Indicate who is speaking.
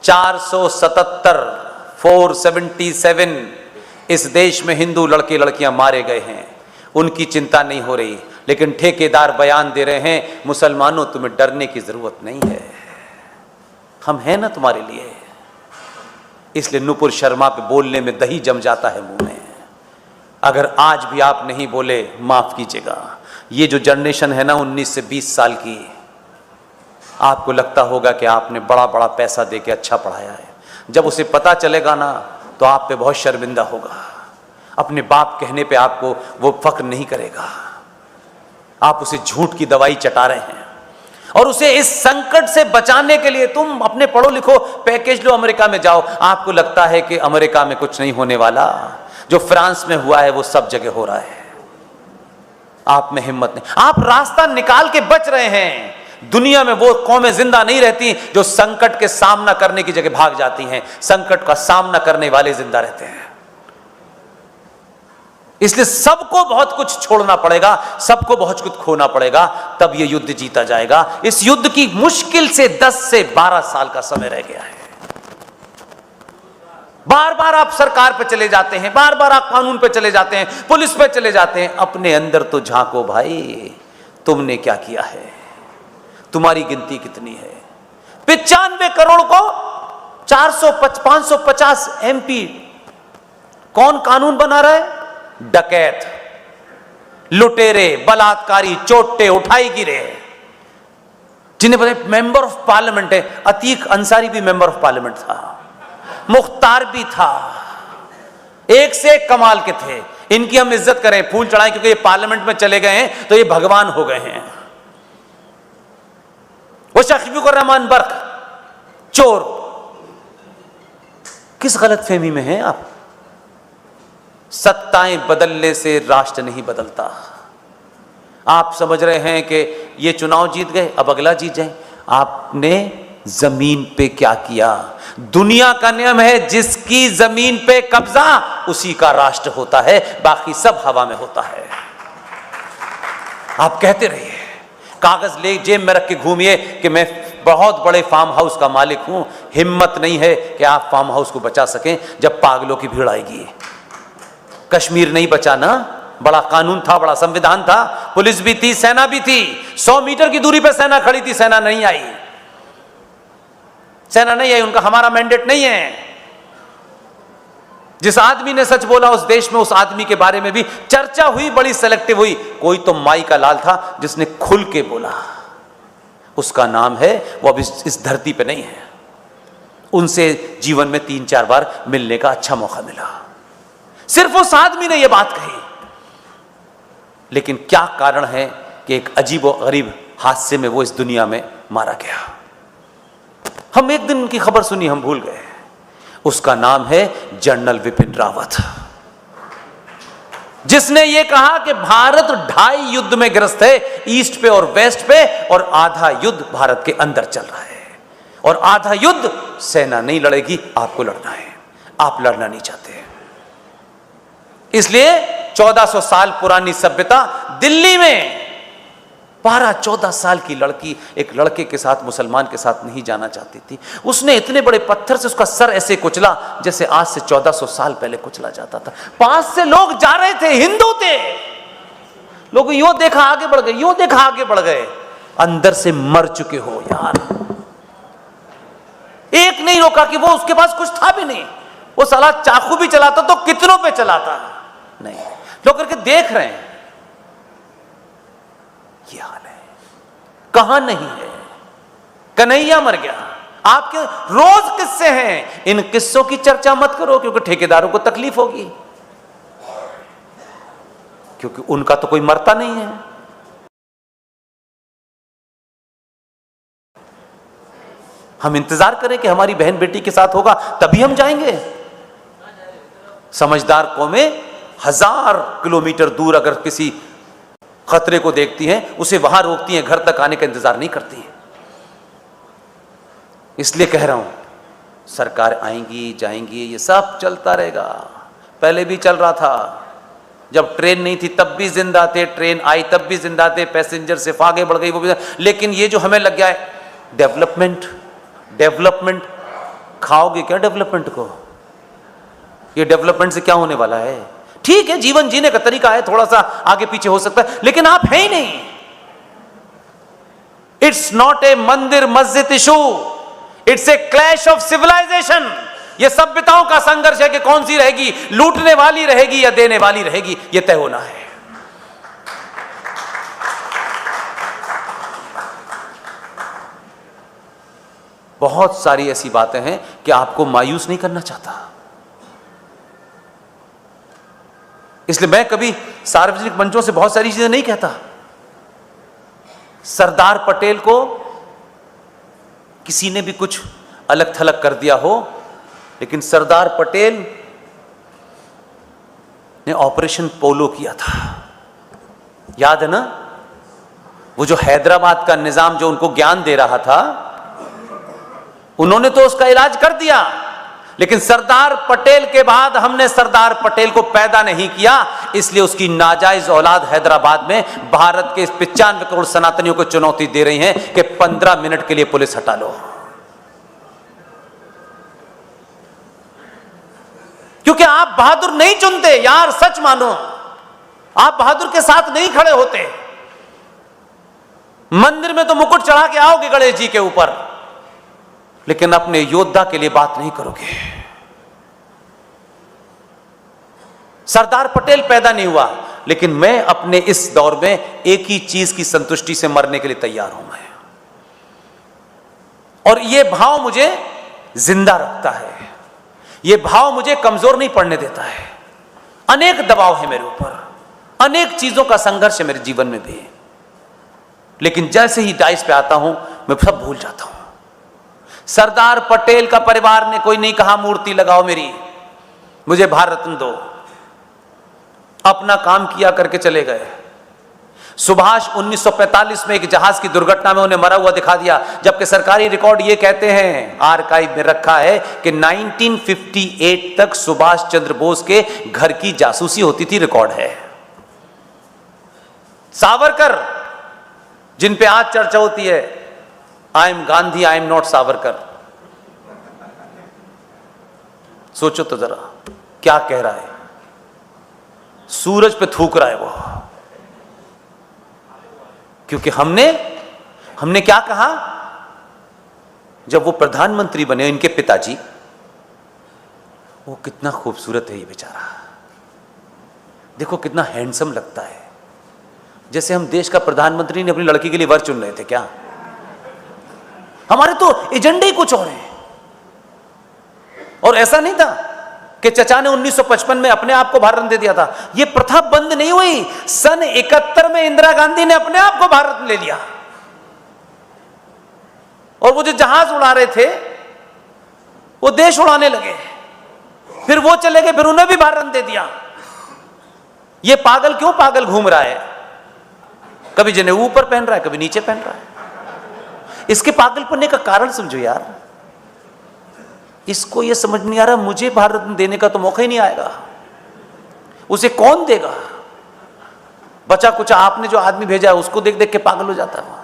Speaker 1: 477 इस देश में हिंदू लड़के लड़कियां मारे गए हैं, उनकी चिंता नहीं हो रही। लेकिन ठेकेदार बयान दे रहे हैं, मुसलमानों तुम्हें डरने की जरूरत नहीं है, हम हैं ना तुम्हारे लिए। इसलिए नुपुर शर्मा पे बोलने में दही जम जाता है मुंह में। अगर आज भी आप नहीं बोले, माफ कीजिएगा, ये जो जनरेशन है ना 19 से 20 साल की, आपको लगता होगा कि आपने बड़ा बड़ा पैसा दे के अच्छा पढ़ाया है। जब उसे पता चलेगा ना तो आप पे बहुत शर्मिंदा होगा। अपने बाप कहने पे आपको वो फख्र नहीं करेगा। आप उसे झूठ की दवाई चटा रहे हैं और उसे इस संकट से बचाने के लिए तुम अपने पढ़ो लिखो पैकेज लो, अमेरिका में जाओ। आपको लगता है कि अमेरिका में कुछ नहीं होने वाला, जो फ्रांस में हुआ है वो सब जगह हो रहा है। आप में हिम्मत नहीं, आप रास्ता निकाल के बच रहे हैं। दुनिया में वो कौमें जिंदा नहीं रहती जो संकट के सामना करने की जगह भाग जाती हैं। संकट का सामना करने वाले जिंदा रहते हैं। इसलिए सबको बहुत कुछ छोड़ना पड़ेगा, सबको बहुत कुछ खोना पड़ेगा, तब यह युद्ध जीता जाएगा। इस युद्ध की मुश्किल से 10 से 12 साल का समय रह गया है। बार बार आप सरकार पे चले जाते हैं, बार बार आप कानून पे चले जाते हैं, पुलिस पे चले जाते हैं। अपने अंदर तो झांको भाई, तुमने क्या किया है, तुम्हारी गिनती कितनी है। 95 करोड़ को 550 MP कौन कानून बना रहा है? डकैत, लुटेरे, बलात्कारी, चोटे, उठाईगिरे, जिन्हें पता मेंबर ऑफ पार्लियामेंट है। अतीक अंसारी भी मेंबर ऑफ पार्लियामेंट था, मुख्तार भी था, एक से एक कमाल के थे। इनकी हम इज्जत करें, फूल चढ़ाएं, क्योंकि ये पार्लियामेंट में चले गए हैं तो ये भगवान हो गए हैं। वो शफीकुर रहमान बर्क चोर, किस गलतफहमी में हैं आप? सत्ताएं बदलने से राष्ट्र नहीं बदलता। आप समझ रहे हैं कि ये चुनाव जीत गए, अब अगला जीत जाए। आपने जमीन पे क्या किया? दुनिया का नियम है, जिसकी जमीन पे कब्जा उसी का राष्ट्र होता है, बाकी सब हवा में होता है। आप कहते रहिए, कागज ले जेब में रख के घूमिए कि मैं बहुत बड़े फार्म हाउस का मालिक हूं। हिम्मत नहीं है कि आप फार्म हाउस को बचा सकें जब पागलों की भीड़ आएगी। कश्मीर नहीं बचा ना, बड़ा कानून था, बड़ा संविधान था, पुलिस भी थी, सेना भी थी। 100 मीटर की दूरी पर सेना खड़ी थी, सेना नहीं आई। सेना नहीं आई, उनका हमारा मैंडेट नहीं है। जिस आदमी ने सच बोला उस देश में, उस आदमी के बारे में भी चर्चा हुई, बड़ी सेलेक्टिव हुई। कोई तो माई का लाल था जिसने खुल के बोला, उसका नाम है, वो अब इस धरती पे नहीं है। उनसे जीवन में 3-4 बार मिलने का अच्छा मौका मिला। सिर्फ उस आदमी ने यह बात कही। लेकिन क्या कारण है कि एक अजीब और गरीब हादसे में वो इस दुनिया में मारा गया। हम एक दिन की खबर सुनी, हम भूल गए। उसका नाम है जनरल विपिन रावत, जिसने ये कहा कि भारत 2.5 युद्ध में ग्रस्त है, ईस्ट पे और वेस्ट पे, और आधा युद्ध भारत के अंदर चल रहा है। और आधा युद्ध सेना नहीं लड़ेगी, आपको लड़ना है। आप लड़ना नहीं चाहते, इसलिए 1400 साल पुरानी सभ्यता दिल्ली में 12-14 साल की लड़की एक लड़के के साथ, मुसलमान के साथ नहीं जाना चाहती थी। उसने इतने बड़े पत्थर से उसका सर ऐसे कुचला जैसे आज से 1400 साल पहले कुचला जाता था। पास से लोग जा रहे थे, हिंदू थे, लोग यूं देखा आगे बढ़ गए, यूं देखा आगे बढ़ गए। अंदर से मर चुके हो यार। एक नहीं रोका कि वो, उसके पास कुछ था भी नहीं। वो साला चाकू भी चलाता तो कितनों पे चलाता, नहीं, लोग करके देख रहे हैं। ये हाल है, कहां नहीं है। कन्हैया मर गया, आपके रोज किस्से हैं। इन किस्सों की चर्चा मत करो, क्योंकि ठेकेदारों को तकलीफ होगी, क्योंकि उनका तो कोई मरता नहीं है। हम इंतजार करें कि हमारी बहन बेटी के साथ होगा तभी हम जाएंगे। समझदार कौमें 1000 किलोमीटर दूर अगर किसी खतरे को देखती हैं, उसे वहां रोकती हैं, घर तक आने का इंतजार नहीं करती हैं। इसलिए कह रहा हूं, सरकार आएंगी जाएंगी, ये सब चलता रहेगा। पहले भी चल रहा था, जब ट्रेन नहीं थी तब भी जिंदा थे, ट्रेन आई तब भी जिंदा थे, पैसेंजर सिर्फ आगे बढ़ गई वो भी। लेकिन ये जो हमें लग गया है डेवलपमेंट, डेवलपमेंट, खाओगे क्या डेवलपमेंट को? ये डेवलपमेंट से क्या होने वाला है? ठीक है, जीवन जीने का तरीका है, थोड़ा सा आगे पीछे हो सकता है, लेकिन आप है ही नहीं। It's not a mandir masjid issue, it's a clash of civilisation. ये सभ्यताओं का संघर्ष है कि कौन सी रहेगी, लूटने वाली रहेगी या देने वाली रहेगी, यह तय होना है। बहुत सारी ऐसी बातें हैं कि आपको मायूस नहीं करना चाहता। इसलिए मैं कभी सार्वजनिक मंचों से बहुत सारी चीजें नहीं कहता। सरदार पटेल को किसी ने भी कुछ अलग थलग कर दिया हो, लेकिन सरदार पटेल ने ऑपरेशन पोलो किया था, याद है ना? वो जो हैदराबाद का निजाम जो उनको ज्ञान दे रहा था, उन्होंने तो उसका इलाज कर दिया, लेकिन सरदार पटेल के बाद हमने सरदार पटेल को पैदा नहीं किया, इसलिए उसकी नाजायज औलाद हैदराबाद में भारत के 95 करोड़ सनातनियों को चुनौती दे रही हैं कि 15 मिनट के लिए पुलिस हटा लो, क्योंकि आप बहादुर नहीं चुनते यार, सच मानो, आप बहादुर के साथ नहीं खड़े होते। मंदिर में तो मुकुट चढ़ा के आओगे गणेश जी के ऊपर, लेकिन अपने योद्धा के लिए बात नहीं करोगे। सरदार पटेल पैदा नहीं हुआ, लेकिन मैं अपने इस दौर में एक ही चीज की संतुष्टि से मरने के लिए तैयार हूं मैं, और यह भाव मुझे जिंदा रखता है, यह भाव मुझे कमजोर नहीं पड़ने देता है। अनेक दबाव है मेरे ऊपर, अनेक चीजों का संघर्ष है मेरे जीवन में भी, लेकिन जैसे ही डाइस पे आता हूं मैं सब भूल जाता हूं। सरदार पटेल का परिवार ने कोई नहीं कहा मूर्ति लगाओ मेरी, मुझे भारत रत्न दो, अपना काम किया करके चले गए। सुभाष 1945 में एक जहाज की दुर्घटना में उन्हें मरा हुआ दिखा दिया, जबकि सरकारी रिकॉर्ड ये कहते हैं, आर्काइव में रखा है कि 1958 तक सुभाष चंद्र बोस के घर की जासूसी होती थी, रिकॉर्ड है। सावरकर जिन पे आज चर्चा होती है, I am Gandhi, I am not Savarkar, सोचो तो जरा क्या कह रहा है, सूरज पे थूक रहा है वो, क्योंकि हमने क्या कहा जब वो प्रधानमंत्री बने, इनके पिताजी, वो कितना खूबसूरत है ये बेचारा, देखो कितना हैंडसम लगता है, जैसे हम देश का प्रधानमंत्री ने अपनी लड़की के लिए वर चुन रहे थे क्या? हमारे तो एजेंडे ही कुछ और हैं। और ऐसा नहीं था कि चचा ने 1955 में अपने आप को भारत रत्न दे दिया था, यह प्रथा बंद नहीं हुई, सन 71 में इंदिरा गांधी ने अपने आप को भारत रत्न ले लिया, और वो जो जहाज उड़ा रहे थे वो देश उड़ाने लगे, फिर वो चले गए, फिर उन्हें भी भारत रत्न दे दिया। ये पागल क्यों पागल घूम रहा है, कभी जनेऊ ऊपर पहन रहा है, कभी नीचे पहन रहा है। इसके पागल पन्ने का कारण समझो यार, इसको यह समझ नहीं आ रहा मुझे भारत रत्न देने का तो मौका ही नहीं आएगा, उसे कौन देगा? बचा कुचा आपने जो आदमी भेजा है उसको देख देख के पागल हो जाता है।